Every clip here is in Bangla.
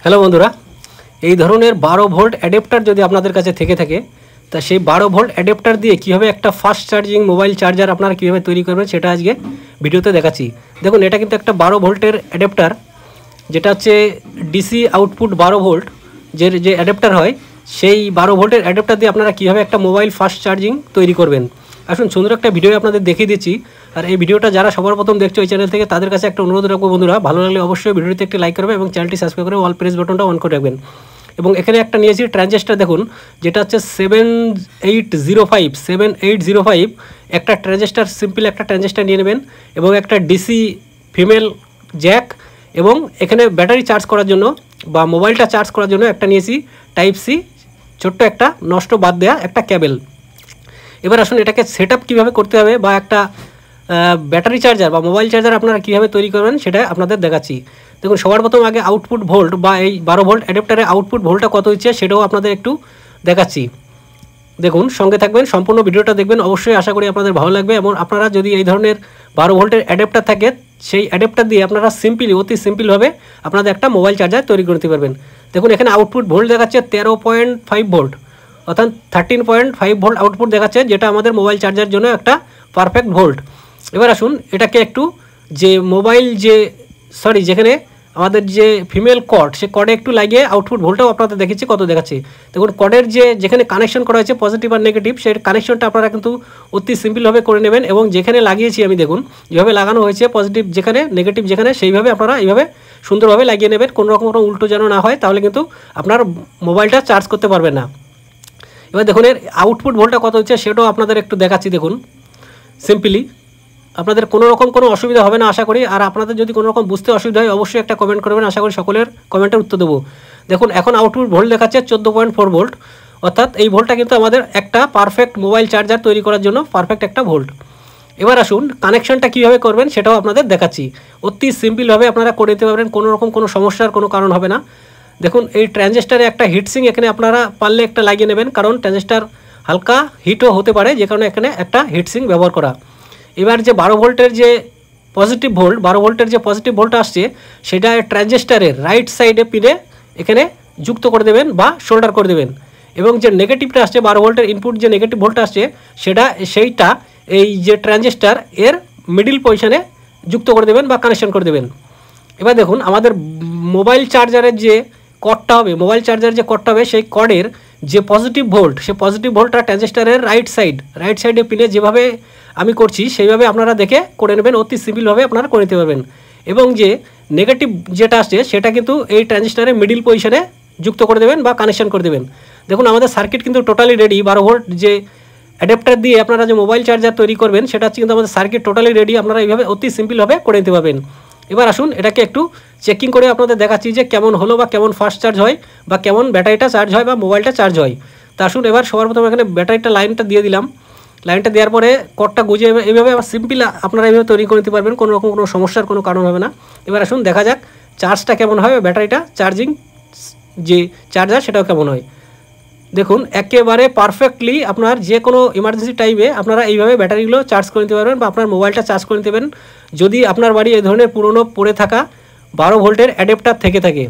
হ্যালো বন্ধুরা, এই ধরনের 12 ভোল্ট অ্যাডাপ্টার যদি আপনাদের কাছে থেকে থাকে তা সেই 12 ভোল্ট অ্যাডাপ্টার দিয়ে কীভাবে একটা ফাস্ট চার্জিং মোবাইল চার্জার আপনারা কীভাবে তৈরি করবেন সেটা আজকে ভিডিওতে দেখাচ্ছি। দেখুন, এটা কিন্তু একটা 12 ভোল্টের অ্যাডাপ্টার, যেটা হচ্ছে ডিসি আউটপুট 12 ভোল্ট যে অ্যাডাপ্টার হয়, সেই 12 ভোল্টের অ্যাডাপ্টার দিয়ে আপনারা কীভাবে একটা মোবাইল ফাস্ট চার্জিং তৈরি করবেন। আসুন সুন্দর একটা ভিডিও আপনাদের দেখিয়ে দিচ্ছি। আর এই ভিডিওটা যারা সবার প্রথম দেখছো এই চ্যানেল থেকে, তাদের কাছে একটা অনুরোধ রাখবো বন্ধুরা, ভালো লাগলে অবশ্যই ভিডিওতে একটি লাইক করবে এবং চ্যানেলটি সাবস্ক্রাইব করে অল প্রেস বাটনটা অন করে রাখবেন। এবং এখানে একটা নিয়েছি ট্রানজিস্টার, দেখুন যেটা হচ্ছে 7805 একটা ট্রানজিস্টার, সিম্পল একটা ট্রানজিস্টার নিয়ে নেবেন এবং একটা ডিসি ফিমেল জ্যাক, এবং এখানে ব্যাটারি চার্জ করার জন্য বা মোবাইলটা চার্জ করার জন্য একটা নিয়েছি টাইপ সি, ছোট্ট একটা নষ্ট বাদ দেওয়া একটা কেবল। এবার আসুন এটাকে সেট আপ কীভাবে করতে হবে বা একটা ব্যাটারি চার্জার বা মোবাইল চার্জার আপনারা কীভাবে তৈরি করবেন সেটা আপনাদের দেখাচ্ছি। দেখুন, সবার প্রথম আগে আউটপুট ভোল্ট বা এই 12 ভোল্ট অ্যাডাপ্টারে আউটপুট ভোল্টটা কত হচ্ছে সেটাও আপনাদের একটু দেখাচ্ছি। দেখুন, সঙ্গে থাকবেন, সম্পূর্ণ ভিডিওটা দেখবেন, অবশ্যই আশা করি আপনাদের ভালো লাগবে। এবং আপনারা যদি এই ধরনের 12 ভোল্টের অ্যাডাপ্টার থাকে, সেই অ্যাডাপ্টার দিয়ে আপনারা অতি সিম্পলভাবে আপনাদের একটা মোবাইল চার্জার তৈরি করতে পারবেন। দেখুন, এখানে আউটপুট ভোল্ট দেখাচ্ছে 13.5 ভোল্ট, অর্থাৎ 13.5 ভোল্ট আউটপুট দেখাচ্ছে, যেটা আমাদের মোবাইল চার্জার জন্য একটা পারফেক্ট ভোল্ট। এবার আসুন এটাকে একটু যেখানে আমাদের যে ফিমেল কর্ড, সে কর্ডে একটু লাগিয়ে আউটপুট ভোল্টটাও আপনাদের দেখেছি কত দেখাচ্ছে। দেখুন, কর্ডের যেখানে কানেকশন করা হয়েছে পজিটিভ আর নেগেটিভ, সেই কানেকশনটা আপনারা কিন্তু অতি সিম্পলভাবে করে নেবেন। এবং যেখানে লাগিয়েছি আমি, দেখুন যেভাবে লাগানো হয়েছে, পজিটিভ যেখানে নেগেটিভ যেখানে, সেইভাবে আপনারা এইভাবে সুন্দরভাবে লাগিয়ে নেবেন, কোনো রকম কোনো উল্টো যেন না হয়, তাহলে কিন্তু আপনার মোবাইলটা চার্জ করতে পারবেন না। এবার দেখুন এর আউটপুট ভোল্টটা কত হচ্ছে সেটাও আপনাদের একটু দেখাচ্ছি। দেখুন, সিম্পলি আপনাদের কোনো রকম কোনো অসুবিধা হবে না আশা করি। আর আপনাদের যদি কোনো রকম বুঝতে অসুবিধা হয় অবশ্যই একটা কমেন্ট করবেন, আশা করি সকলের কমেন্টের উত্তর দেবো। দেখুন, এখন আউটপুট ভোল্ট দেখাচ্ছে 14.4 ভোল্ট, অর্থাৎ এই ভোল্টটা কিন্তু আমাদের একটা পারফেক্ট মোবাইল চার্জার তৈরি করার জন্য পারফেক্ট একটা ভোল্ট। এবার আসুন কানেকশনটা কীভাবে করবেন সেটাও আপনাদের দেখাচ্ছি। অতি সিম্পলভাবে আপনারা করে নিতে পারবেন, কোনো রকম কোনো সমস্যার কোনো কারণ হবে না। দেখুন, এই ট্রানজিস্টারে একটা হিটসিং এখানে আপনারা পারলে একটা লাগিয়ে নেবেন, কারণ ট্রানজিস্টার হালকা হিটও হতে পারে, যে কারণে এখানে একটা হিটসিং ব্যবহার করা। এবার যে 12 ভোল্টের যে পজিটিভ ভোল্ট আসছে, সেটা ট্রানজিস্টারের রাইট সাইডে পিনে এখানে যুক্ত করে দেবেন বা শোল্ডার করে দেবেন। এবং যে নেগেটিভটা আসছে, 12 ভোল্টের ইনপুট যে নেগেটিভ ভোল্ট আসছে, সেইটা এই যে ট্রানজিস্টার এর মিডিল পজিশনে যুক্ত করে দেবেন বা কানেকশন করে দেবেন। এবার দেখুন, আমাদের মোবাইল চার্জারের যে কর্ডটা হবে, সেই কর্ডের যে পজিটিভ ভোল্ট, সেই পজিটিভ ভোল্টটা ট্রানজিস্টারের রাইট সাইডে পিনে যেভাবে আমি করছি সেইভাবে আপনারা দেখে করে নেবেন, অতি সিম্পলভাবে আপনারা করে নিতে পারবেন। এবং যে নেগেটিভ যেটা আসছে সেটা কিন্তু এই ট্রানজিস্টারের মিডিল পজিশনে যুক্ত করে দেবেন বা কানেকশন করে দেবেন। দেখুন, আমাদের সার্কিট কিন্তু টোটালি রেডি। 12 ভোল্ট যে অ্যাডাপ্টার দিয়ে আপনারা যে মোবাইল চার্জার তৈরি করবেন সেটা হচ্ছে কিন্তু আমাদের সার্কিট টোটালি রেডি, আপনারা এইভাবে অতি সিম্পলভাবে করে নিতে পারবেন। এবার আসুন এটাকে একটু চেকিং করে আপনাদের দেখাচ্ছি যে কেমন হলো বা কেমন ফাস্ট চার্জ হয় বা কেমন ব্যাটারিটা চার্জ হয় বা মোবাইলটা চার্জ হয়। তা আসুন এবার সবার প্রথমে এখানে ব্যাটারিটা লাইনটা দিয়ে দিলাম। লাইনটা দেওয়ার পরে কর্ডটা গুজিয়ে এইভাবে আবার সিম্পল আপনারা এইভাবে তৈরি করে নিতে পারবেন, কোনো রকম কোনো সমস্যার কোনো কারণ হবে না। এবার আসুন দেখা যাক চার্জটা কেমন হয়, ব্যাটারিটা চার্জিং যে চার্জার সেটাও কেমন হয়। দেখুন, একেবারে পারফেক্টলি আপনার যে কোনো ইমার্জেন্সি টাইমে আপনারা এইভাবে ব্যাটারিগুলো চার্জ করে নিতে পারবেন বা আপনার মোবাইলটা চার্জ করে নিতে পারবেন, যদি আপনার বাড়ি এই ধরনের পুরনো পড়ে থাকা 12 ভোল্টের অ্যাডাপ্টার থেকে থাকে।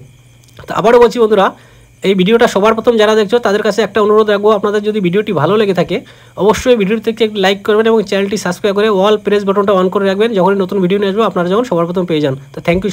তো আবারও বলছি বন্ধুরা, এই ভিডিওটা সবার প্রথম যারা দেখছো তাদের কাছে একটা অনুরোধ রাখবো, আপনাদের যদি ভিডিওটি ভালো লেগে থাকে অবশ্যই ভিডিওটি একটু লাইক করবেন এবং চ্যানেলটি সাবস্ক্রাইব করে অল প্রেস বাটনটা অন করে রাখবেন, যখনই নতুন ভিডিও নিয়ে আসবো আপনারা যখন সবার প্রথম পেয়ে যান। তো থ্যাংক ইউ।